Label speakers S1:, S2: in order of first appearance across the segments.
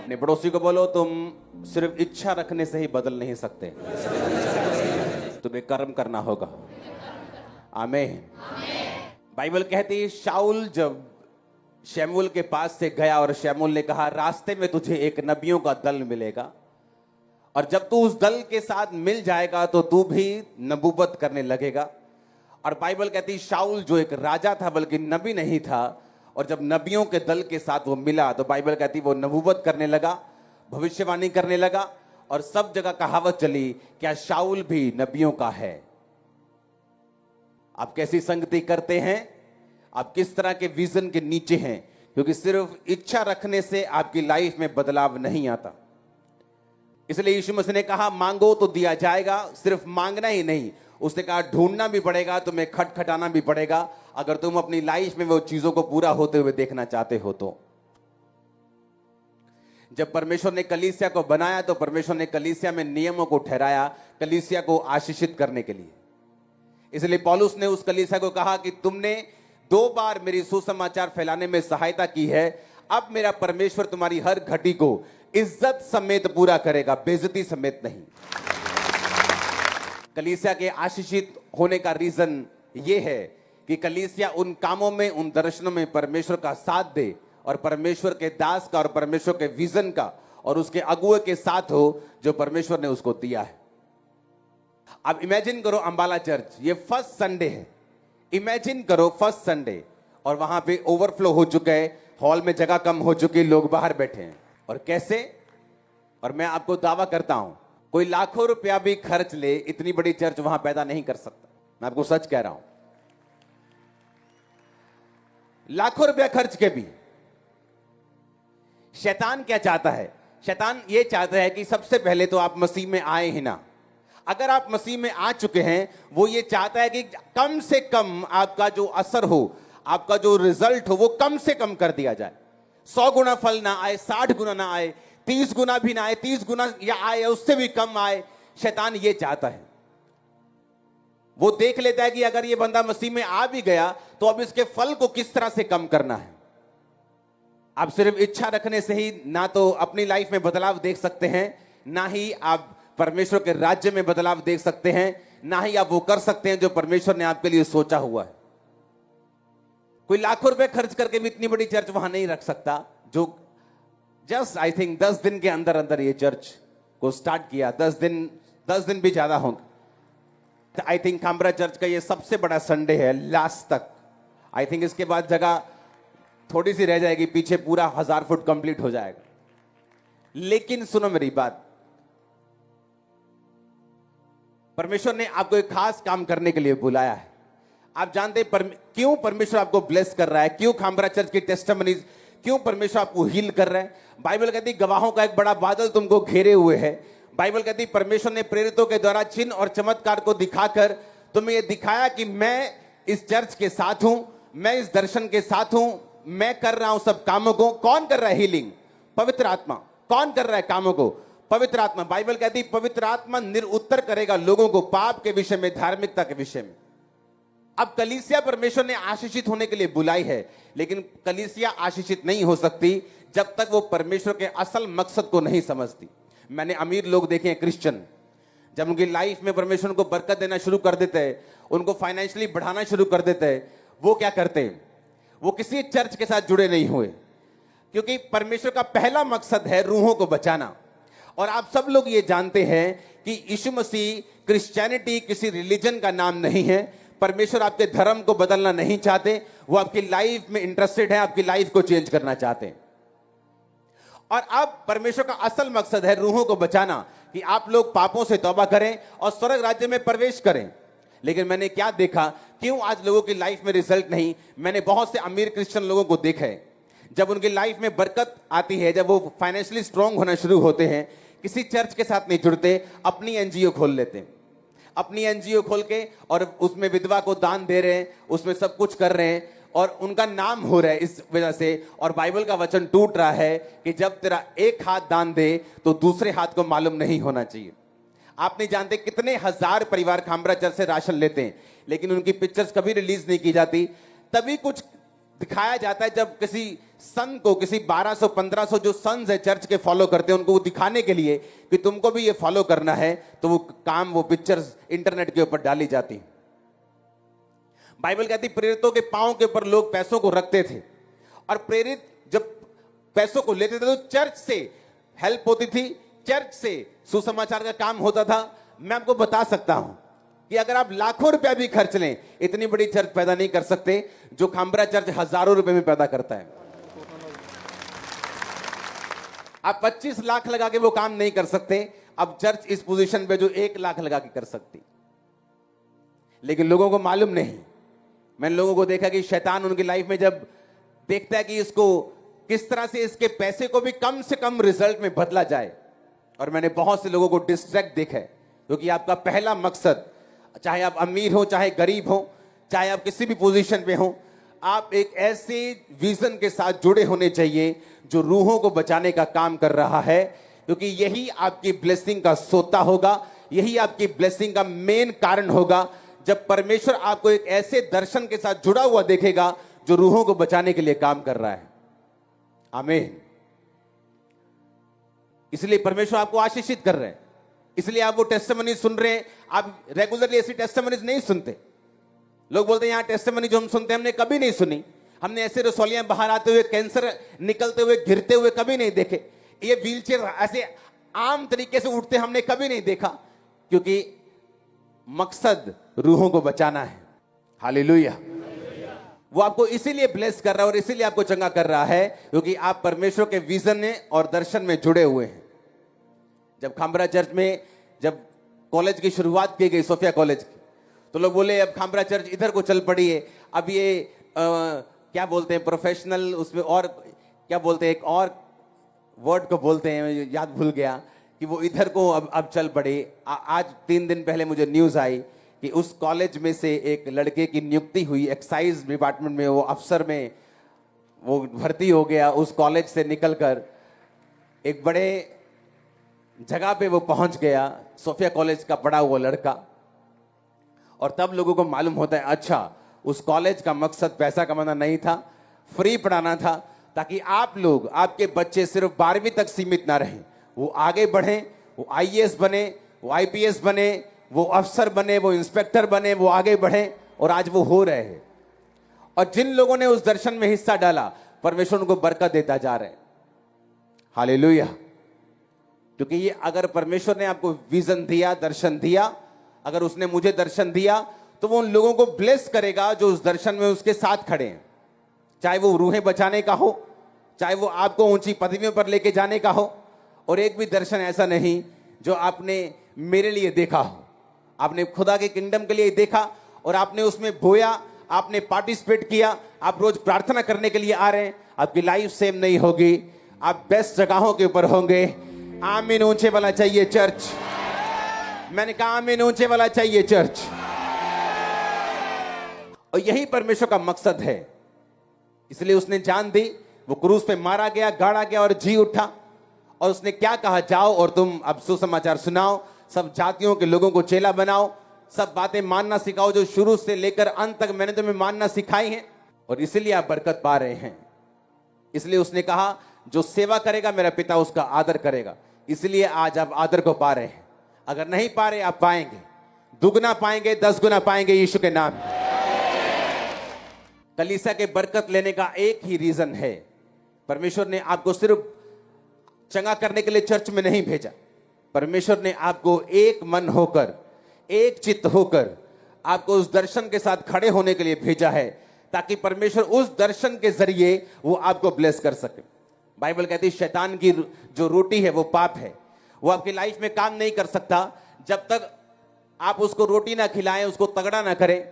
S1: अपने पड़ोसी को बोलो, तुम सिर्फ इच्छा रखने से ही बदल नहीं सकते, तुम्हें कर्म करना होगा। आमीन। बाइबल कहती है शाऊल जब शमूएल के पास से गया और शमूएल ने कहा रास्ते में तुझे एक नबियों का दल मिलेगा और जब तू उस दल के साथ मिल जाएगा तो तू भी नबूवत करने लगेगा। और बाइबल कहती है शाऊल जो एक राजा था बल्कि नबी नहीं था, और जब नबियों के दल के साथ वो मिला तो बाइबल कहती वो नबूवत करने लगा, भविष्यवाणी करने लगा और सब जगह कहावत चली क्या शाऊल भी नबियों का है। आप कैसी संगति करते हैं, आप किस तरह के विजन के नीचे हैं, क्योंकि सिर्फ इच्छा रखने से आपकी लाइफ में बदलाव नहीं आता। इसलिए यीशु मसीह ने कहा मांगो तो दिया जाएगा, सिर्फ मांगना ही नहीं, उसने कहा ढूंढना भी पड़ेगा, तुम्हें खटखटाना भी पड़ेगा, अगर तुम अपनी लाइफ में वो चीजों को पूरा होते हुए देखना चाहते हो तो। जब परमेश्वर ने कलीसिया को बनाया तो परमेश्वर ने कलीसिया में नियमों को ठहराया कलीसिया को आशीषित करने के लिए। इसलिए पौलुस ने उस कलीसिया को कहा कि तुमने 2 बार मेरी सुसमाचार फैलाने में सहायता की है, अब मेरा परमेश्वर तुम्हारी हर घटी को इज्जत समेत पूरा करेगा, बेइज्जती समेत नहीं। कलीसिया के आशीषित होने का रीजन यह है कि कलीसिया उन कामों में, उन दर्शनों में परमेश्वर का साथ दे और परमेश्वर के दास का और परमेश्वर के विजन का और उसके अगुए के साथ हो जो परमेश्वर ने उसको दिया है। अब इमेजिन करो अंबाला चर्च, ये फर्स्ट संडे है, इमेजिन करो फर्स्ट संडे और वहां पे ओवरफ्लो हो चुका है, हॉल में जगह कम हो चुकी, लोग बाहर बैठे हैं। और कैसे? और मैं आपको दावा करता हूं कोई लाखों रुपया भी खर्च ले इतनी बड़ी चर्च वहां पैदा नहीं कर सकता। मैं आपको सच कह रहा हूं, लाखों रुपया खर्च के भी। शैतान क्या चाहता है? शैतान ये चाहता है कि सबसे पहले तो आप मसीह में आए ही ना। अगर आप मसीह में आ चुके हैं, वो ये चाहता है कि कम से कम आपका जो असर हो, आपका जो रिजल्ट हो, वो कम से कम कर दिया जाए। 100 गुना फल ना आए, 60 गुना ना आए, 30 गुना भी ना आए, 30 गुना या आए उससे भी कम आए। शैतान ये चाहता है। वो देख लेता है कि अगर ये बंदा मसीह में आ भी गया तो अब इसके फल को किस तरह से कम करना है। आप सिर्फ इच्छा रखने से ही ना तो अपनी लाइफ में बदलाव देख सकते हैं, ना ही आप परमेश्वर के राज्य में बदलाव देख सकते हैं, ना ही आप वो कर सकते हैं जो परमेश्वर ने आपके लिए सोचा हुआ है। कोई लाखों रुपए खर्च करके भी इतनी बड़ी चर्च वहां नहीं रख सकता। जो जस्ट आई थिंक 10 दिन के अंदर अंदर ये चर्च को स्टार्ट किया, 10 दिन भी ज्यादा होंगे। आई थिंक काम्ब्रा चर्च का ये सबसे बड़ा संडे है लास्ट तक। आई थिंक इसके बाद जगह थोड़ी सी रह जाएगी, पीछे पूरा 1000 फुट कंप्लीट हो जाएगा। लेकिन सुनो मेरी बात, परमेश्वर ने आपको एक खास काम करने के लिए बुलाया है। आप जानते हैं क्यों परमेश्वर आपको ब्लेस कर रहा है, क्यों खामरा चर्च की टेस्टिमनीज, क्यों परमेश्वर आपको हील कर रहा है। बाइबल कहती है गवाहों का एक बड़ा बादल तुमको घेरे हुए है। बाइबल कहती है परमेश्वर ने प्रेरितों के द्वारा चिन्ह और चमत्कार को दिखाकर तुम्हें यह दिखाया कि मैं इस चर्च के साथ हूं, मैं इस दर्शन के साथ हूं, मैं कर रहा हूं सब कामों को। कौन कर रहा है हीलिंग? पवित्र आत्मा। कौन कर रहा है कामों को? पवित्र आत्मा। बाइबल कहती है पवित्र आत्मा निरुत्तर करेगा लोगों को पाप के विषय में, धार्मिकता के विषय में। अब कलीसिया परमेश्वर ने आशीषित होने के लिए बुलाई है, लेकिन कलीसिया आशीषित नहीं हो सकती जब तक वो परमेश्वर के असल मकसद को नहीं समझती। मैंने अमीर लोग देखे हैं क्रिश्चियन, जब उनकी लाइफ में परमेश्वर को बरकत देना शुरू कर देते हैं, उनको फाइनेंशियली बढ़ाना शुरू कर देते हैं, वो क्या करते हैं? वो किसी चर्च के साथ जुड़े नहीं हुए, क्योंकि परमेश्वर का पहला मकसद है रूहों को बचाना। और आप सब लोग ये जानते हैं कि यीशु मसीह, क्रिश्चियनिटी किसी रिलीजन का नाम नहीं है। परमेश्वर आपके धर्म को बदलना नहीं चाहते, वो आपकी लाइफ में इंटरेस्टेड है, आपकी लाइफ को चेंज करना चाहते हैं। और अब परमेश्वर का असल मकसद है रूहों को बचाना, कि आप लोग पापों से तौबा करें और स्वर्ग राज्य में प्रवेश करें। लेकिन मैंने क्या देखा, क्यों आज लोगों की लाइफ में रिजल्ट नहीं? मैंने बहुत से अमीर क्रिश्चियन लोगों को देखा है, जब उनकी लाइफ में बरकत आती है, जब वो फाइनेंशियली स्ट्रांग होना शुरू होते हैं, किसी चर्च के साथ नहीं जुड़ते, अपनी एनजीओ खोल लेते हैं। अपनी एनजीओ खोल के और उसमें विधवा को दान दे रहे हैं, उसमें सब कुछ कर रहे हैं और उनका नाम हो रहा है इस वजह से। और बाइबल का वचन टूट रहा है कि जब तेरा एक हाथ दान दे तो दूसरे हाथ को मालूम नहीं होना चाहिए। आप नहीं जानते कितने हजार परिवार खामरा चर्च से राशन लेते हैं, लेकिन उनकी पिक्चर्स कभी रिलीज नहीं की जाती। तभी कुछ दिखाया जाता है जब किसी सन को, किसी 1200 1500 जो सन्स है चर्च के फॉलो करते हैं, उनको वो दिखाने के लिए कि तुमको भी ये फॉलो करना है, तो वो काम, वो पिक्चर्स इंटरनेट के ऊपर डाली जाती। बाइबल कहती प्रेरितों के पांव के ऊपर लोग पैसों को रखते थे, और प्रेरित जब पैसों को लेते थे तो चर्च से हेल्प होती थी, चर्च से सुसमाचार का काम होता था। मैं आपको बता सकता हूं कि अगर आप लाखों रुपया भी खर्च लें, इतनी बड़ी चर्च पैदा नहीं कर सकते जो खामरा चर्च हजारों रुपए में पैदा करता है। आप 25 लाख लगा के वो काम नहीं कर सकते। अब चर्च इस पोजीशन पे जो 1 लाख लगा के कर सकती, लेकिन लोगों को मालूम नहीं। मैंने लोगों को देखा कि शैतान उनकी लाइफ में जब देखता है कि इसको किस तरह से इसके पैसे को भी कम से कम रिजल्ट में बदला जाए, और मैंने बहुत से लोगों को डिस्ट्रैक्ट देखा है, क्योंकि आपका पहला मकसद, चाहे आप अमीर हो, चाहे गरीब हो, चाहे आप किसी भी पोजीशन पे हो, आप एक ऐसे विजन के साथ जुड़े होने चाहिए जो रूहों को बचाने का काम कर रहा है, क्योंकि यही आपकी ब्लेसिंग का सोता होगा, यही आपकी ब्लेसिंग का मेन कारण होगा। जब परमेश्वर आपको एक ऐसे दर्शन के साथ जुड़ा हुआ देखेगा जो रूहों को बचाने के लिए काम कर रहा है। आमीन। इसलिए परमेश्वर आपको आशीषित कर रहे हैं, इसलिए आप वो टेस्टिमनी सुन रहे हैं। आप रेगुलरली ऐसी टेस्टिमनीज नहीं सुनते। लोग बोलते हैं यहां टेस्टिमनी जो हम सुनते हैं हमने कभी नहीं सुनी, हमने ऐसे रसौलियां बाहर आते हुए, कैंसर निकलते हुए, गिरते हुए कभी नहीं देखे, ये व्हीलचेयर ऐसे आम तरीके से उठते हमने कभी नहीं देखा, क्योंकि मकसद रूहों को बचाना है। हालेलुया। वो आपको इसीलिए ब्लेस कर रहा है और इसीलिए आपको चंगा कर रहा है, क्योंकि आप परमेश्वर के विजन में और दर्शन में जुड़े हुए हैं। जब खामरा चर्च में जब कॉलेज की शुरुआत की गई, सोफिया कॉलेज की, तो लोग बोले अब खामरा चर्च इधर को चल पड़ी है, अब ये क्या बोलते हैं प्रोफेशनल, उसमें और क्या बोलते हैं, एक और वर्ड को बोलते हैं, याद भूल गया, कि वो इधर को अब चल पड़े। आज 3 दिन पहले मुझे न्यूज आई कि उस कॉलेज में से एक लड़के की नियुक्ति हुई, एक्साइज डिपार्टमेंट में वो अफसर में वो भर्ती हो गया। उस कॉलेज से निकलकर एक बड़े जगह पे वो पहुंच गया, सोफिया कॉलेज का पढ़ा हुआ लड़का। और तब लोगों को मालूम होता है अच्छा, उस कॉलेज का मकसद पैसा कमाना नहीं था, फ्री पढ़ाना था, ताकि आप लोग, आपके बच्चे सिर्फ 12वीं तक सीमित ना रहें, वो आगे बढ़ें, वो आईएएस बने, वो आईपीएस बने, वो अफसर बने, वो इंस्पेक्टर बने, वो आगे बढ़े, और आज वो हो रहे हैं। और जिन लोगों ने उस दर्शन में हिस्सा डाला, परमेश्वर उनको बरकत देता जा रहा है। हालेलुया। क्योंकि ये अगर परमेश्वर ने आपको विजन दिया, दर्शन दिया, अगर उसने मुझे दर्शन दिया, तो वो उन लोगों को ब्लेस करेगा जो उस दर्शन में उसके साथ खड़े हैं। चाहे वो रूहें बचाने का हो, चाहे वो आपको ऊंची पदवियों पर लेके जाने का हो। और एक भी दर्शन ऐसा नहीं जो आपने मेरे लिए देखा हो, आपने खुदा के किंगडम के लिए देखा और आपने उसमें बोया, आपने पार्टिसिपेट किया, आप रोज प्रार्थना करने के लिए आ रहे हैं। आपकी लाइफ सेम नहीं होगी, आप बेस्ट जगहों के ऊपर होंगे। आमीन ऊंचे वाला चाहिए चर्च। मैंने कहा आमीन ऊंचे वाला चाहिए चर्च। और यही परमेश्वर का मकसद है, इसलिए उसने जान दी, वो क्रूस पे मारा गया, गाड़ा गया और जी उठा। और उसने क्या कहा, जाओ और तुम अब सुसमाचार सुनाओ, सब जातियों के लोगों को चेला बनाओ, सब बातें मानना सिखाओ जो शुरू से लेकर अंत तक मैंने तुम्हें मानना सिखाई हैं। और इसलिए आप बरकत पा रहे हैं। इसलिए उसने कहा जो सेवा करेगा मेरा पिता उसका आदर करेगा। इसलिए आज आप आदर को पा रहे हैं। अगर नहीं पा रहे, आप पाएंगे, दुगना पाएंगे, 10 गुना पाएंगे यीशु के नाम। कलीसिया के बरकत लेने का एक ही रीजन है, परमेश्वर ने आपको सिर्फ चंगा करने के लिए चर्च में नहीं भेजा। परमेश्वर ने आपको एक मन होकर, एक चित्त होकर आपको उस दर्शन के साथ खड़े होने के लिए भेजा है, ताकि परमेश्वर उस दर्शन के जरिए वो आपको ब्लेस कर सके। बाइबल कहती है शैतान की जो रोटी है वो पाप है। वो आपकी लाइफ में काम नहीं कर सकता जब तक आप उसको रोटी ना खिलाएं, उसको तगड़ा ना करें,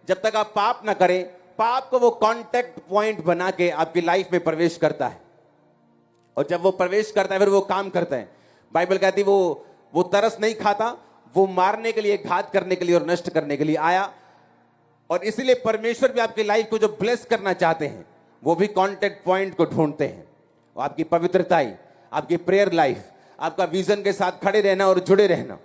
S1: जब तक आप पाप ना करें। पाप को वो कांटेक्ट पॉइंट बना के आपकी लाइफ में प्रवेश करता है, और जब वो प्रवेश करता है फिर वो काम करता है। बाइबल कहती वो तरस नहीं खाता, वो मारने के लिए, घात करने के लिए और नष्ट करने के लिए आया। और इसीलिए परमेश्वर भी आपकी लाइफ को जो ब्लेस करना चाहते हैं, वो भी कांटेक्ट पॉइंट को ढूंढते हैं। वो आपकी पवित्रताई, आपकी प्रेयर लाइफ, आपका विजन के साथ खड़े रहना और जुड़े रहना।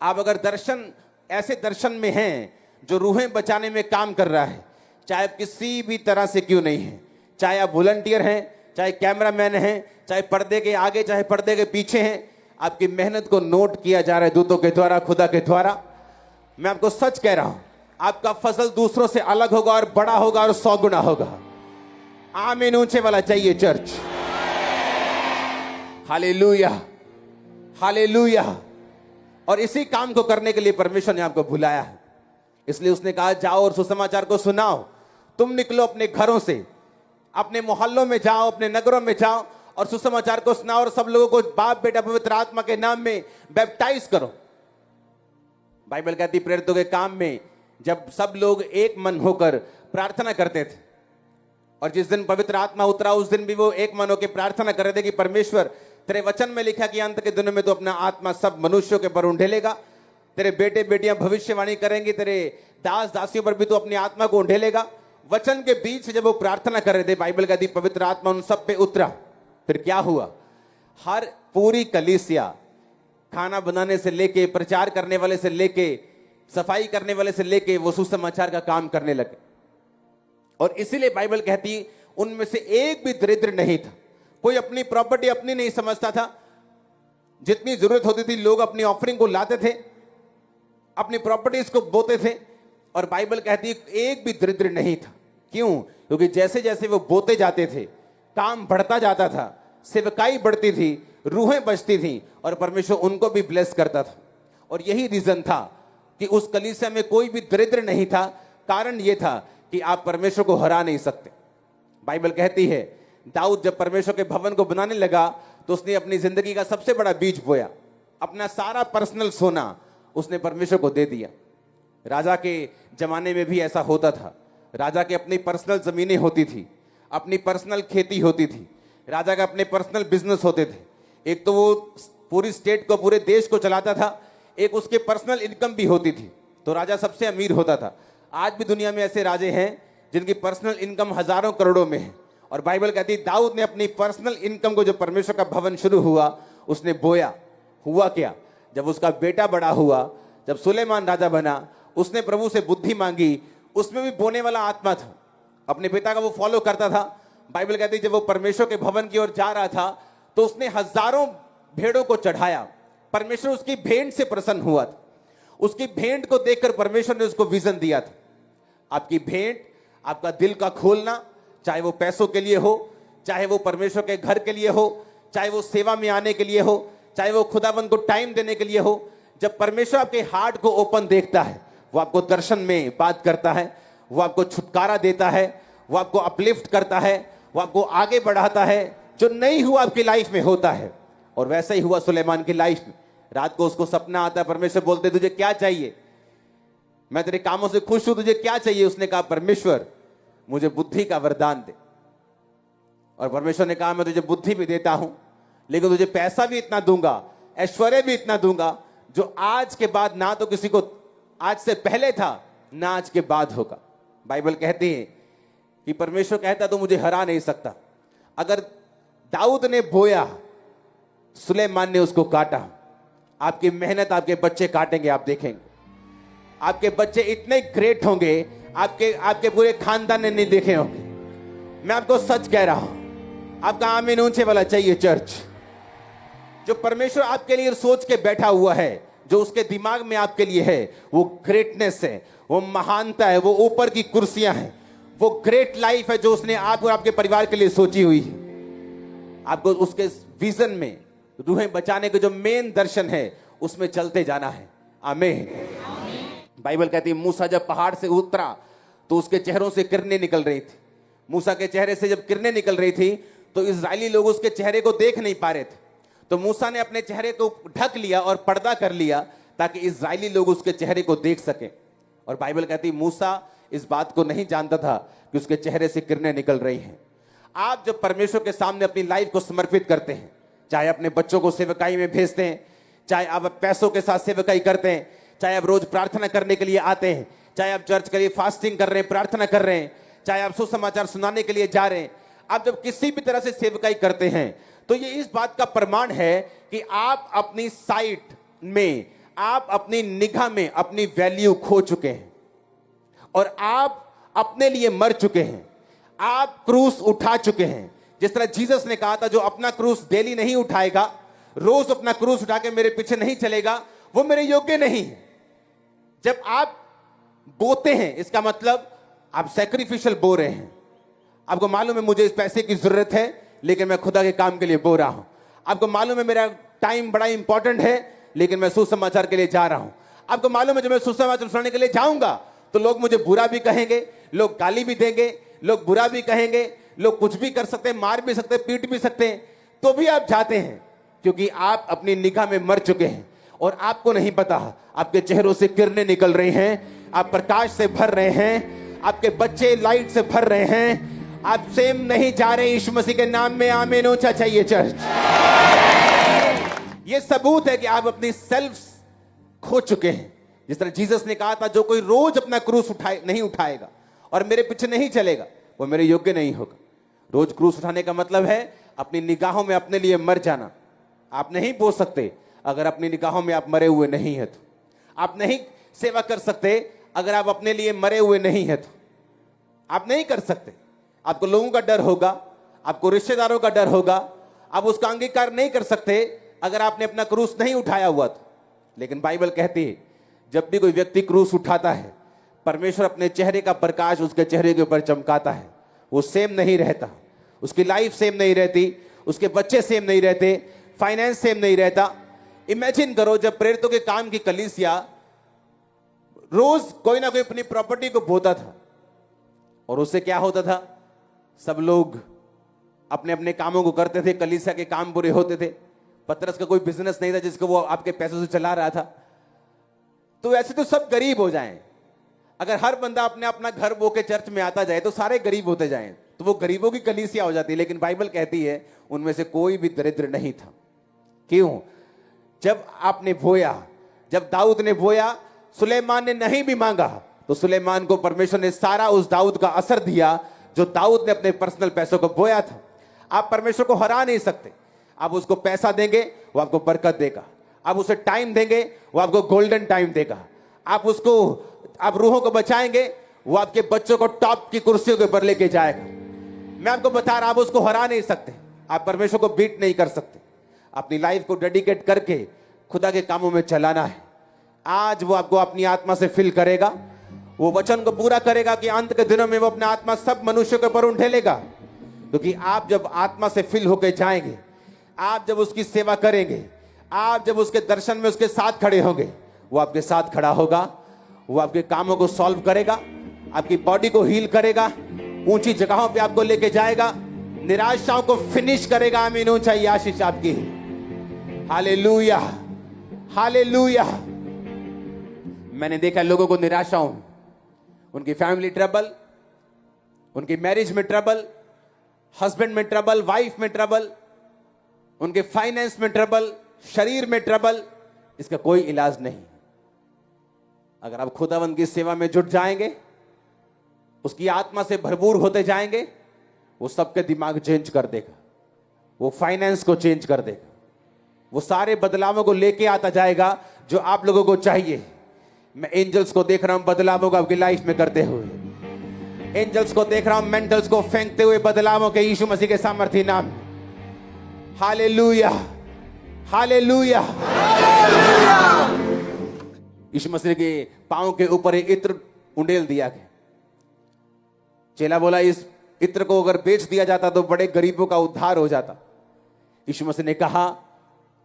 S1: आप अगर दर्शन, ऐसे दर्शन में हैं जो रूहें बचाने में काम कर रहा है, चाहे आप किसी भी तरह से क्यों नहीं हैं, चाहे आप वॉलंटियर हैं, चाहे कैमरामैन हैं, चाहे पर्दे के आगे, चाहे पर्दे के पीछे हैं, आपकी मेहनत को नोट किया जा रहा है दूतों के द्वारा, खुदा के द्वारा। मैं आपको सच कह रहा हूं, आपका फसल दूसरों से अलग होगा और बड़ा होगा और 100 गुना होगा। आमीन ऊंचे वाला चाहिए चर्च। Hallelujah, hallelujah. और इसी काम को करने के लिए परमेश्वर ने आपको बुलाया है। इसलिए उसने कहा जाओ और सुसमाचार को सुनाओ। तुम निकलो अपने घरों से, अपने मोहल्लों में जाओ, अपने नगरों में जाओ और सुसमाचार को सुनाओ और सब लोगों को बाप बेटा पवित्र आत्मा के नाम में बैप्टाइज करो। बाइबल कहती प्रेरितों के काम में जब सब लोग एक मन होकर प्रार्थना करते थे, और जिस दिन पवित्र आत्मा उतरा उस दिन भी वो एक मन होकर प्रार्थना कर रहे थे कि परमेश्वर, तेरे वचन में लिखा कि अंत के दिनों में तो अपना आत्मा सब मनुष्यों के पर उंडेलेगा, तेरे बेटे बेटियां भविष्यवाणी करेंगे, तेरे दास दासियों पर भी तो अपनी आत्मा को उंडेलेगा। वचन के बीच से जब वो प्रार्थना कर रहे थे, बाइबल कहती पवित्र आत्मा उन सब पे उतरा। फिर क्या हुआ? हर पूरी कलीसिया, खाना बनाने से लेके, प्रचार करने वाले से लेके, सफाई करने वाले से लेके, वो सुसमाचार का काम करने लगे। और इसीलिए बाइबल कहती उनमें से एक भी दरिद्र नहीं था। कोई अपनी प्रॉपर्टी अपनी नहीं समझता था। जितनी जरूरत होती थी लोग अपनी ऑफरिंग को लाते थे, अपनी प्रॉपर्टीज को बोते थे, और बाइबल कहती एक भी दरिद्र नहीं था। क्यों? क्योंकि जैसे जैसे वो बोते जाते थे, काम बढ़ता जाता था, सेवकाई बढ़ती थी, रूहें बचती थी, और परमेश्वर उनको भी ब्लेस करता था। और यही रीजन था कि उस कलीसिया में कोई भी दरिद्र नहीं था। कारण यह था कि आप परमेश्वर को हरा नहीं सकते। बाइबल कहती है दाऊद जब परमेश्वर के भवन को बनाने लगा तो उसने अपनी जिंदगी का सबसे बड़ा बीज बोया। अपना सारा पर्सनल सोना उसने परमेश्वर को दे दिया। राजा के जमाने में भी ऐसा होता था। राजा के अपनी पर्सनल जमीनें होती थी, अपनी पर्सनल खेती होती थी, राजा का अपने पर्सनल बिजनेस होते थे। एक तो वो पूरी स्टेट को, पूरे देश को चलाता था, एक उसके पर्सनल इनकम भी होती थी, तो राजा सबसे अमीर होता था। आज भी दुनिया में ऐसे राजे हैं जिनकी पर्सनल इनकम हजारों करोड़ों में है। और बाइबल कहती है दाऊद ने अपनी पर्सनल इनकम को, जो परमेश्वर का भवन शुरू हुआ, उसने बोया। हुआ क्या? जब उसका बेटा बड़ा हुआ, जब सुलेमान राजा बना, उसने प्रभु से बुद्धि मांगी, उसमें भी बोने वाला आत्मा था। अपने पिता का वो फॉलो करता था। बाइबल कहती है जब वो परमेश्वर के भवन की ओर जा रहा था तो उसने हजारों भेड़ों को चढ़ाया। परमेश्वर उसकी भेंट से प्रसन्न हुआ था। उसकी भेंट को देखकर परमेश्वर ने उसको विजन दिया था। आपकी भेंट, आपका दिल का खोलना, चाहे वो पैसों के लिए हो, चाहे वो परमेश्वर के घर के लिए हो, चाहे वो सेवा में आने के लिए हो, चाहे वो खुदाबंद को टाइम देने के लिए हो, जब परमेश्वर आपके हार्ट को ओपन देखता है, वो आपको दर्शन में बात करता है, वो आपको छुटकारा देता है, वो आपको अपलिफ्ट करता है, वो आपको आगे बढ़ाता है। जो नहीं हुआ आपकी लाइफ में होता है। और वैसा ही हुआ सुलेमान की लाइफ में। रात को उसको सपना आता है, परमेश्वर बोलते तुझे क्या चाहिए? मैं तेरे कामों से खुश हूं, तुझे क्या चाहिए? उसने कहा परमेश्वर मुझे बुद्धि का वरदान दे। और परमेश्वर ने कहा मैं तुझे बुद्धि भी देता हूं, लेकिन तुझे पैसा भी इतना दूंगा, ऐश्वर्य भी इतना दूंगा, जो आज के बाद ना तो किसी को आज से पहले था, ना आज के बाद होगा। बाइबल कहती है कि परमेश्वर कहता तो मुझे हरा नहीं सकता। अगर दाऊद ने बोया, सुलेमान ने उसको काटा। आपकी मेहनत आपके बच्चे काटेंगे, आप देखेंगे। आपके बच्चे इतने ग्रेट होंगे, आपके पूरे खानदान ने नहीं देखे होंगे। मैं आपको सच कह रहा हूं। आपका आमीन ऊंचे वाला चाहिए चर्च। जो परमेश्वर आपके लिए सोच के बैठा हुआ है, जो उसके दिमाग में आपके लिए है, वो ग्रेटनेस है, वो महानता है, वो ऊपर की कुर्सियां हैं, वो ग्रेट लाइफ है जो उसने आप और आपके परिवार के लिए सोची हुई है। आपको उसके विजन में रूहें बचाने के जो मेन दर्शन है उसमें चलते जाना है। आमीन। बाइबल कहती है मूसा जब पहाड़ से उतरा तो उसके चेहरों से किरणें निकल रही थी। मूसा के चेहरे से जब किरणें निकल रही थी तो इजरायली लोग उसके चेहरे को देख नहीं पा रहे थे। तो मूसा ने अपने चेहरे को ढक लिया और पर्दा कर लिया ताकि इजरायली लोग उसके चेहरे को देख सकें। और बाइबल कहती है मूसा इस बात को नहीं जानता था कि उसके चेहरे से किरणें निकल रही हैं। आप जब परमेश्वर के सामने अपनी लाइफ को समर्पित करते हैं, चाहे अपने बच्चों को सेवकाई में भेजते हैं, चाहे आप पैसों के साथ सेवकाई करते हैं, चाहे आप रोज प्रार्थना करने के लिए आते हैं, चाहे आप चर्च के लिए फास्टिंग कर रहे हैं, प्रार्थना कर रहे हैं, चाहे आप सुसमाचार सुनाने के लिए जा रहे हैं, आप जब किसी भी तरह से सेवकाई करते हैं तो ये इस बात का प्रमाण है कि आप अपनी साइट में, आप अपनी निगाह में अपनी वैल्यू खो चुके हैं और आप अपने लिए मर चुके हैं, आप क्रूस उठा चुके हैं। जिस तरह जीसस ने कहा था, जो अपना क्रूस डेली नहीं उठाएगा, रोज अपना क्रूस उठा के मेरे पीछे नहीं चलेगा, वो मेरे योग्य नहीं है। जब आप बोते हैं, इसका मतलब आप सैक्रिफिशियल बो रहे हैं। आपको मालूम है मुझे इस पैसे की जरूरत है, लेकिन मैं खुदा के काम के लिए बो रहा हूं। आपको मालूम है मेरा टाइम बड़ा इंपॉर्टेंट है, लेकिन मैं सुसमाचार के लिए जा रहा हूं। आपको मालूम है जब मैं सुसमाचार सुनाने के लिए जाऊंगा तो लोग मुझे बुरा भी कहेंगे, लोग गाली भी देंगे, लोग बुरा भी कहेंगे, लोग कुछ भी कर सकते हैं, मार भी सकते हैं, पीट भी सकते हैं, तो भी आप जाते हैं, क्योंकि आप अपनी निगाह में मर चुके हैं और आपको नहीं पता आपके चेहरों से किरणें निकल रही हैं, आप प्रकाश से भर रहे हैं, आपके बच्चे लाइट से भर रहे हैं, आप सेम नहीं जा रहे। यीशु मसीह के नाम में आमीन ऊंचा चाहिए चर्च। ये सबूत है कि आप अपनी सेल्फ खो चुके हैं। जिस तरह जीसस ने कहा था, जो कोई रोज अपना क्रूस नहीं उठाएगा और मेरे पीछे नहीं चलेगा, वो मेरे योग्य नहीं होगा। रोज क्रूस उठाने का मतलब है अपनी निगाहों में अपने लिए मर जाना। आप नहीं बोल सकते अगर अपनी निगाहों में आप मरे हुए नहीं है तो। आप नहीं सेवा कर सकते अगर आप अपने लिए मरे हुए नहीं है तो। आप नहीं कर सकते। आपको लोगों का डर होगा, आपको रिश्तेदारों का डर होगा, आप उसका अंगीकार नहीं कर सकते अगर आपने अपना क्रूस नहीं उठाया हुआ तो। लेकिन बाइबल कहती है, जब भी कोई व्यक्ति क्रूस उठाता है, परमेश्वर अपने चेहरे का प्रकाश उसके चेहरे के ऊपर चमकाता है। वो सेम नहीं रहता, उसकी लाइफ सेम नहीं रहती, उसके बच्चे सेम नहीं रहते, फाइनेंस सेम नहीं रहता। इमेजिन करो, जब प्रेरितों के काम की कलीसिया रोज कोई ना कोई अपनी प्रॉपर्टी को बोता था, और उससे क्या होता था, सब लोग अपने अपने कामों को करते थे, कलीसिया के काम बुरे होते थे। पतरस का कोई बिजनेस नहीं था जिसको वो आपके पैसों से चला रहा था। तो ऐसे तो सब गरीब हो जाएं। अगर हर बंदा अपने अपना घर बो के चर्च में आता जाए तो सारे गरीब होते जाएं, तो वो गरीबों की कलीसिया हो जाती है। लेकिन बाइबल कहती है उनमें से कोई भी दरिद्र नहीं था। क्यों? जब आपने बोया, जब दाऊद ने बोया, सुलेमान ने नहीं भी मांगा, तो सुलेमान को परमेश्वर ने सारा उस दाऊद का असर दिया जो दाऊद ने अपने पर्सनल पैसों को बोया था। आप परमेश्वर को हरा नहीं सकते। आप उसको पैसा देंगे, वो आपको बरकत देगा। आप उसे टाइम देंगे, वो आपको गोल्डन टाइम देगा। आप रूहों को बचाएंगे, वो आपके बच्चों को टॉप की कुर्सियों के ऊपर लेके जाएगा। मैं आपको बता रहा, आप उसको हरा नहीं सकते, आप परमेश्वर को बीट नहीं कर सकते। अपनी लाइफ को डेडिकेट करके खुदा के कामों में चलाना है। आज वो आपको अपनी आत्मा से फिल करेगा, वो वचन को पूरा करेगा कि अंत के दिनों में वो अपना आत्मा सब मनुष्यों के ऊपर उंडेलेगा। क्योंकि आप जब आत्मा से फिल होकर जाएंगे, आप जब उसकी सेवा करेंगे, आप जब उसके दर्शन में उसके साथ खड़े होंगे, वो आपके साथ खड़ा होगा, वो आपके कामों को सॉल्व करेगा, आपकी बॉडी को हील करेगा, ऊंची जगहों पे आपको लेके जाएगा, निराशाओं को फिनिश करेगा। आमीन ऊंचा आशीष आपकी। Hallelujah, hallelujah. मैंने देखा लोगों को निराशाओं, उनकी फैमिली ट्रबल, उनकी मैरिज में ट्रबल, हस्बैंड में ट्रबल, वाइफ में ट्रबल, उनके फाइनेंस में ट्रबल, शरीर में ट्रबल, इसका कोई इलाज नहीं। अगर आप खुदावंद की सेवा में जुट जाएंगे, उसकी आत्मा से भरपूर होते जाएंगे, वो सबके दिमाग चेंज कर देगा, वो फाइनेंस को चेंज कर देगा, वो सारे बदलावों को लेके आता जाएगा जो आप लोगों को चाहिए। मैं एंजल्स को देख रहा हूं बदलावों को आपकी लाइफ में करते हुए। एंजल्स को देख रहा हूं मेंटल्स को फेंकते हुए बदलावों के यीशु मसीह के सामर्थ्य नाम। Hallelujah, hallelujah. यीशु मसीह के पांव के ऊपर एक इत्र उंडेल दिया गया। चेला बोला, इस इत्र को अगर बेच दिया जाता तो बड़े गरीबों का उद्धार हो जाता। यीशु मसीह ने कहा,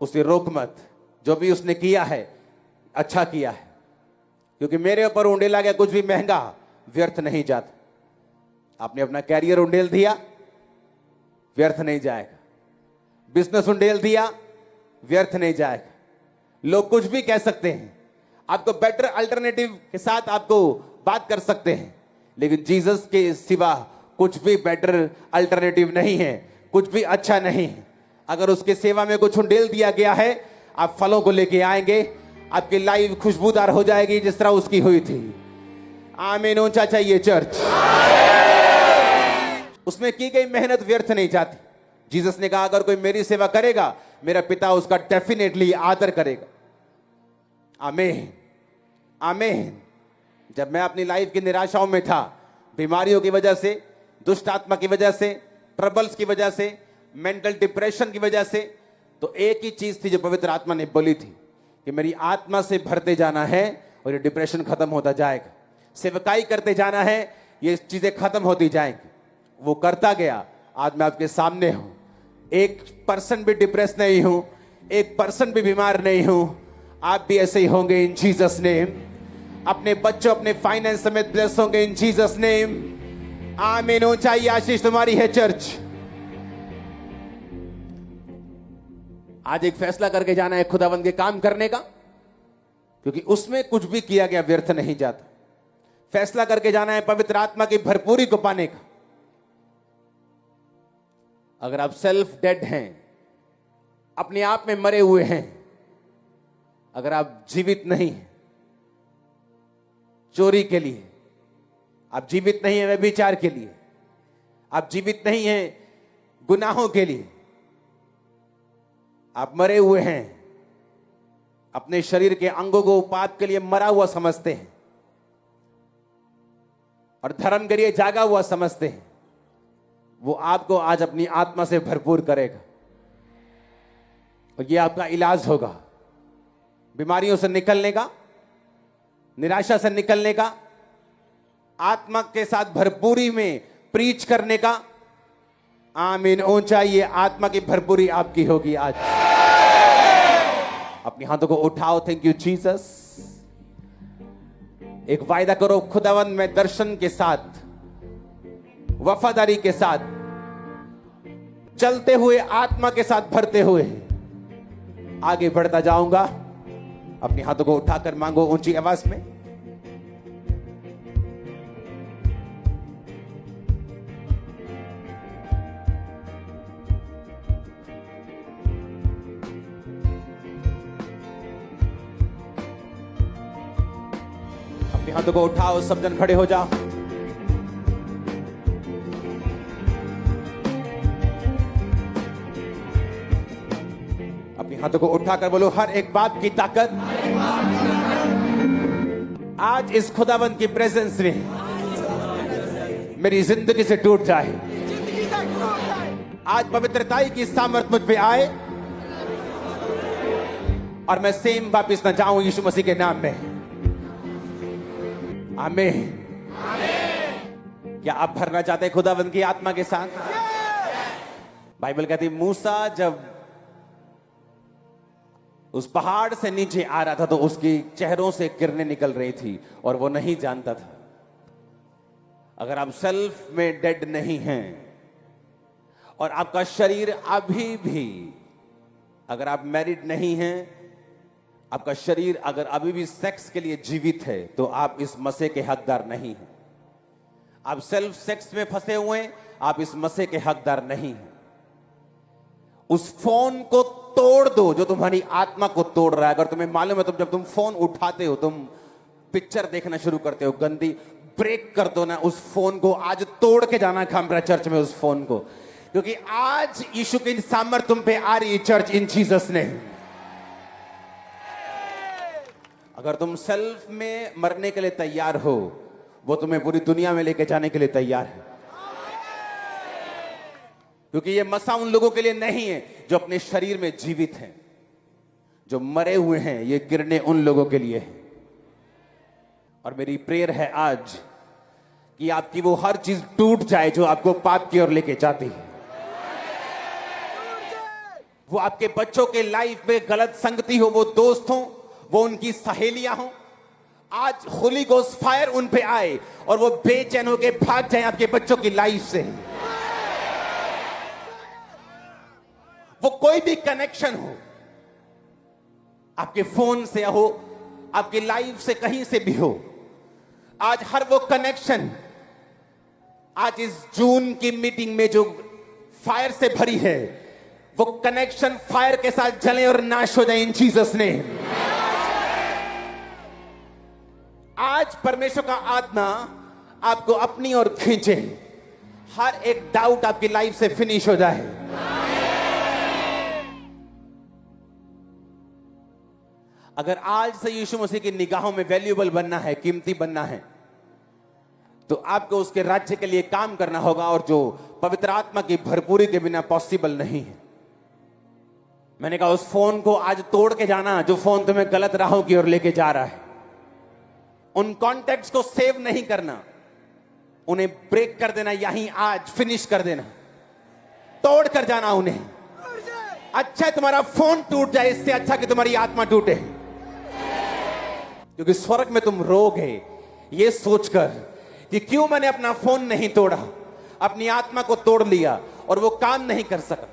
S1: उसे रोक मत, जो भी उसने किया है अच्छा किया है, क्योंकि मेरे ऊपर उंडेला गया कुछ भी महंगा व्यर्थ नहीं जाता। आपने अपना कैरियर उंडेल दिया, व्यर्थ नहीं जाएगा। बिजनेस उंडेल दिया, व्यर्थ नहीं जाएगा। लोग कुछ भी कह सकते हैं, आपको बेटर अल्टरनेटिव के साथ आपको बात कर सकते हैं, लेकिन जीसस के सिवा कुछ भी बेटर अल्टरनेटिव नहीं है, कुछ भी अच्छा नहीं है। अगर उसके सेवा में कुछ उंडेल दिया गया है, आप फलों को लेके आएंगे, आपकी लाइफ खुशबूदार हो जाएगी जिस तरह उसकी हुई थी। आमीन ऊंचा चाहिए चर्च। उसमें की गई मेहनत व्यर्थ नहीं जाती। जीसस ने कहा, अगर कोई मेरी सेवा करेगा, मेरा पिता उसका डेफिनेटली आदर करेगा। आमीन, आमीन। जब मैं अपनी लाइफ की निराशाओं में था, बीमारियों की वजह से, दुष्ट आत्मा की वजह से, ट्रबल्स की वजह से, मेंटल डिप्रेशन की वजह से, तो एक ही चीज थी जो पवित्र आत्मा ने बोली थी कि मेरी आत्मा से भरते जाना है और ये डिप्रेशन खत्म होता जाएगा। सेवकाई करते जाना है, ये चीजें खत्म होती जाएंगी। वो करता गया। आज मैं आपके सामने हूं, 1% भी डिप्रेस नहीं हूं, 1% भी बीमार नहीं हूं। आप भी ऐसे ही होंगे इन जीसस नेम। अपने बच्चों, अपने फाइनेंस समेत ब्लेस होंगे इन जीसस नेम। आमीन। ऊंचाई आशीष तुम्हारी है चर्च। आज एक फैसला करके जाना है खुदावंद के काम करने का, क्योंकि उसमें कुछ भी किया गया व्यर्थ नहीं जाता। फैसला करके जाना है पवित्र आत्मा की भरपूरी को पाने का। अगर आप सेल्फ डेड हैं, अपने आप में मरे हुए हैं, अगर आप जीवित नहीं हैं चोरी के लिए, आप जीवित नहीं हैं व्यभिचार के लिए, आप जीवित नहीं हैं गुनाहों के लिए, आप मरे हुए हैं, अपने शरीर के अंगों को पाप के लिए मरा हुआ समझते हैं और धर्म के लिए जागा हुआ समझते हैं, वो आपको आज अपनी आत्मा से भरपूर करेगा और ये आपका इलाज होगा। बीमारियों से निकलने का, निराशा से निकलने का, आत्मा के साथ भरपूरी में प्रीच करने का। आमीन। ऊंचाई, ये आत्मा की भरपूरी आपकी होगी आज। अपने हाथों को उठाओ। Thank you Jesus. एक वायदा करो, खुदावंद मैं दर्शन के साथ, वफादारी के साथ, चलते हुए आत्मा के साथ भरते हुए आगे बढ़ता जाऊंगा। अपने हाथों को उठाकर मांगो ऊंची आवाज में। अपने हाथों को उठाओ, सब जन खड़े हो जाओ। हाथों को उठाकर बोलो, हर एक बात की ताकत आज इस खुदावंद की प्रेजेंस में मेरी जिंदगी से टूट जाए। आज पवित्रताई की सामर्थ मुझ पे आए और मैं सेम वापिस न जाऊं यीशु मसीह के नाम में। आमीन। क्या आप भरना चाहते हैं खुदावंद की आत्मा के साथ? बाइबल कहती मूसा जब उस पहाड़ से नीचे आ रहा था तो उसकी चेहरों से किरणें निकल रही थी और वो नहीं जानता था। अगर आप सेल्फ में डेड नहीं हैं और आपका शरीर अभी भी, अगर आप मैरिड नहीं हैं, आपका शरीर अगर अभी भी सेक्स के लिए जीवित है, तो आप इस मसीह के हकदार नहीं हैं। आप सेल्फ सेक्स में फंसे हुए हैं, आप इस मसीह के हकदार नहीं हैं। उस फोन को तोड़ दो जो तुम्हारी आत्मा को तोड़ रहा है। अगर तुम्हें मालूम है, तुम जब तुम फोन उठाते हो, तुम पिक्चर देखना शुरू करते हो गंदी, ब्रेक कर दो ना उस फोन को। आज तोड़ के जाना खामरा चर्च में उस फोन को, क्योंकि आज यीशु की सामर्थ तुम पे आ रही है चर्च, इन जीसस ने। अगर तुम सेल्फ में मरने के लिए तैयार हो, वो तुम्हें पूरी दुनिया में लेके जाने के लिए तैयार है। क्योंकि ये मसा उन लोगों के लिए नहीं है जो अपने शरीर में जीवित हैं, जो मरे हुए हैं। ये किरणें उन लोगों के लिए है। और मेरी प्रेयर है आज कि आपकी वो हर चीज टूट जाए जो आपको पाप की ओर लेके जाती है। वो आपके बच्चों के लाइफ में गलत संगति हो, वो दोस्त हो, वो उनकी सहेलियां हो। आज होली गोस्ट फायर उन पे आए और वो बेचैन होके भाग जाए आपके बच्चों की लाइफ से। वो कोई भी कनेक्शन हो, आपके फोन से हो, आपकी लाइफ से कहीं से भी हो, आज हर वो कनेक्शन आज इस जून की मीटिंग में जो फायर से भरी है, वो कनेक्शन फायर के साथ जले और नाश हो जाए इन जीसस ने। आज परमेश्वर का आत्मा आपको अपनी ओर खींचे, हर एक डाउट आपकी लाइफ से फिनिश हो जाए। अगर आज से यीशु मसीह की निगाहों में वैल्यूएबल बनना है, कीमती बनना है, तो आपको उसके राज्य के लिए काम करना होगा, और जो पवित्र आत्मा की भरपूरी के बिना पॉसिबल नहीं है। मैंने कहा उस फोन को आज तोड़ के जाना जो फोन तुम्हें गलत राहों की ओर लेके जा रहा है। उन कॉन्टैक्ट्स को सेव नहीं करना, उन्हें ब्रेक कर देना, यहीं आज फिनिश कर देना, तोड़ कर जाना उन्हें। अच्छा है तुम्हारा फोन टूट जाए, इससे अच्छा कि तुम्हारी आत्मा टूटे, क्योंकि स्वर्ग में तुम रोगे ये सोचकर कि क्यों मैंने अपना फोन नहीं तोड़ा, अपनी आत्मा को तोड़ लिया और वो काम नहीं कर सका।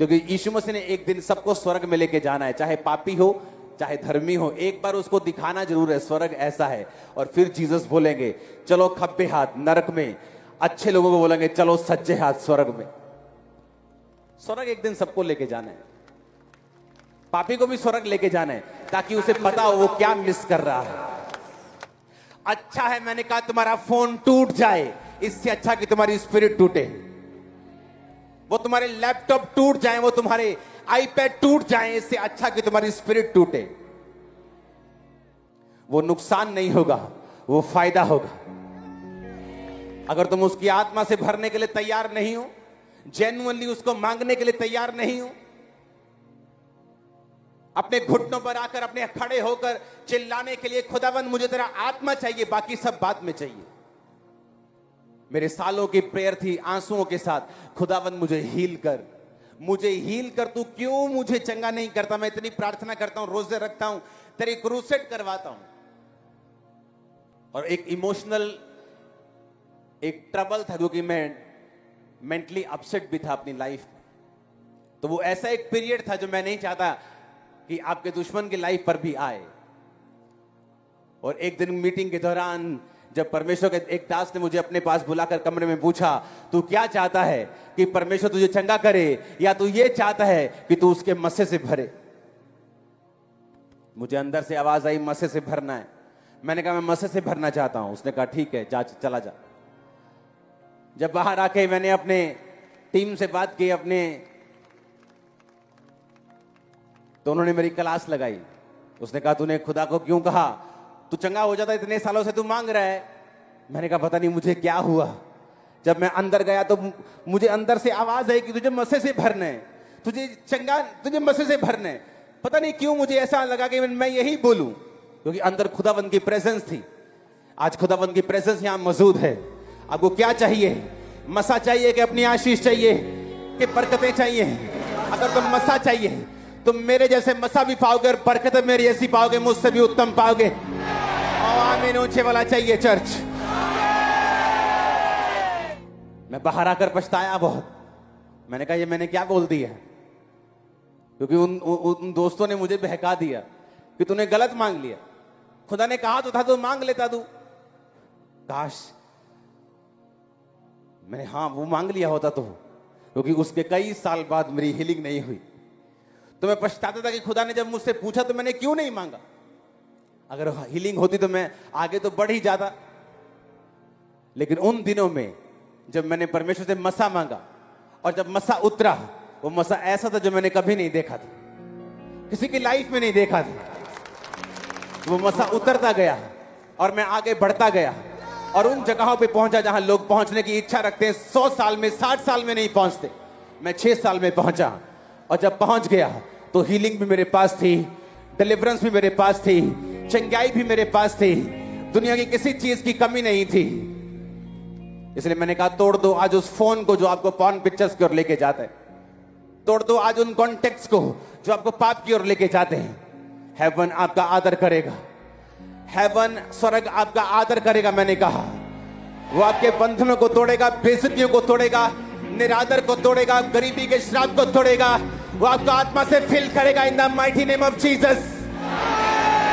S1: क्योंकि यीशु मसीह ने एक दिन सबको स्वर्ग में लेके जाना है, चाहे पापी हो चाहे धर्मी हो, एक बार उसको दिखाना जरूर है स्वर्ग ऐसा है। और फिर जीसस बोलेंगे चलो खब्बे हाथ नरक में, अच्छे लोगों को बोलेंगे चलो सच्चे हाथ स्वर्ग में। स्वर्ग एक दिन सबको लेके जाना है, पापी को भी स्वर्ग लेके जाना है, ताकि उसे पता हो वो क्या मिस कर रहा है। अच्छा है मैंने कहा तुम्हारा फोन टूट जाए, इससे अच्छा कि तुम्हारी स्पिरिट टूटे। वो तुम्हारे लैपटॉप टूट जाए, वो तुम्हारे आईपैड टूट जाए, इससे अच्छा कि तुम्हारी स्पिरिट टूटे। वो नुकसान नहीं होगा, वो फायदा होगा। अगर तुम उसकी आत्मा से भरने के लिए तैयार नहीं हो, जेन्युइनली उसको मांगने के लिए तैयार नहीं हो, अपने घुटनों पर आकर अपने खड़े होकर चिल्लाने के लिए खुदावंद मुझे तेरा आत्मा चाहिए, बाकी सब बाद में चाहिए। मेरे सालों की प्रेयर थी आंसुओं के साथ, खुदावंद मुझे हील कर, मुझे हील कर, तू क्यों मुझे चंगा नहीं करता। मैं इतनी प्रार्थना करता हूं, रोजे रखता हूं, तेरी क्रूसेड करवाता हूं। और एक इमोशनल एक ट्रबल था, क्योंकि मैं मेंटली अपसेट भी था अपनी लाइफ में। तो वो ऐसा एक पीरियड था जो मैं नहीं चाहता कि आपके दुश्मन की लाइफ पर भी आए। और एक दिन मीटिंग के दौरान जब परमेश्वर के एक दास ने मुझे अपने पास बुलाकर कमरे में पूछा, तू क्या चाहता है, कि परमेश्वर तुझे चंगा करे या तू ये चाहता है कि तू उसके मस्से से भरे। मुझे अंदर से आवाज आई मस्से से भरना है। मैंने कहा मैं मस्से से भरना चाहता हूं। उसने कहा ठीक है जा, चला जा। जब बाहर आके मैंने अपने टीम से बात की अपने, तो उन्होंने मेरी क्लास लगाई। उसने कहा तूने खुदा को क्यों कहा, तू चंगा हो जाता, इतने सालों से तू मांग रहा है। मैंने कहा पता नहीं मुझे क्या हुआ। जब मैं अंदर गया तो मुझे अंदर से आवाज आई कि तुझे मस्से से भरना है, तुझे चंगा, तुझे मस्से से भरना है। पता नहीं क्यों मुझे ऐसा लगा कि मैं यही बोलूं, क्योंकि अंदर खुदावंद की प्रेजेंस थी। आज खुदावंद की प्रेजेंस यहां मौजूद है। आपको क्या चाहिए, मसा चाहिए कि अपनी आशीष चाहिए कि बरकतें चाहिए? अगर तुम मसा चाहिए तुम मेरे जैसे मसा भी पाओगे और बरकतें मेरी ऐसी पाओगे, मुझसे भी उत्तम पाओगे। और आमीन ऊंचे वाला चाहिए चर्च। मैं बाहर आकर पछताया बहुत। मैंने कहा ये मैंने क्या बोल दिया, क्योंकि उन दोस्तों ने मुझे बहका दिया कि तूने गलत मांग लिया। खुदा ने कहा तो था तो मांग लेता तू। काश मैंने हाँ वो मांग लिया होता तो, क्योंकि उसके कई साल बाद मेरी हीलिंग नहीं हुई। तो मैं पछताता था कि खुदा ने जब मुझसे पूछा तो मैंने क्यों नहीं मांगा। अगर हीलिंग होती तो मैं आगे तो बढ़ ही जाता। लेकिन उन दिनों में जब मैंने परमेश्वर से मसा मांगा और जब मसा उतरा, वो मसा ऐसा था जो मैंने कभी नहीं देखा था, किसी की लाइफ में नहीं देखा था। वो मसा उतरता गया और मैं आगे बढ़ता गया और उन जगहों पे पहुंचा जहां लोग पहुंचने की इच्छा रखते हैं 100 साल में 60 साल में नहीं पहुंचते। मैं 6 साल में पहुंचा और जब पहुंच गया तो हीलिंग भी मेरे पास थी, डिलीवरेंस भी मेरे पास थी, चंगाई भी मेरे पास थी, दुनिया की किसी चीज की कमी नहीं थी। इसलिए मैंने कहा तोड़ दो आज उस फोन को जो आपको पॉर्न पिक्चर्स की ओर लेके जाता है। तोड़ दो आज उन कॉन्टेक्ट्स को जो आपको पाप की ओर लेके जाते हैं। हेवन आपका आदर करेगा, हेवन स्वर्ग आपका आदर करेगा। मैंने कहा वो आपके बंधनों को तोड़ेगा, बेइज्जतियों को तोड़ेगा, निरादर को तोड़ेगा, गरीबी के श्राप को तोड़ेगा। वो आपको आत्मा से फिल करेगा in the mighty name of Jesus.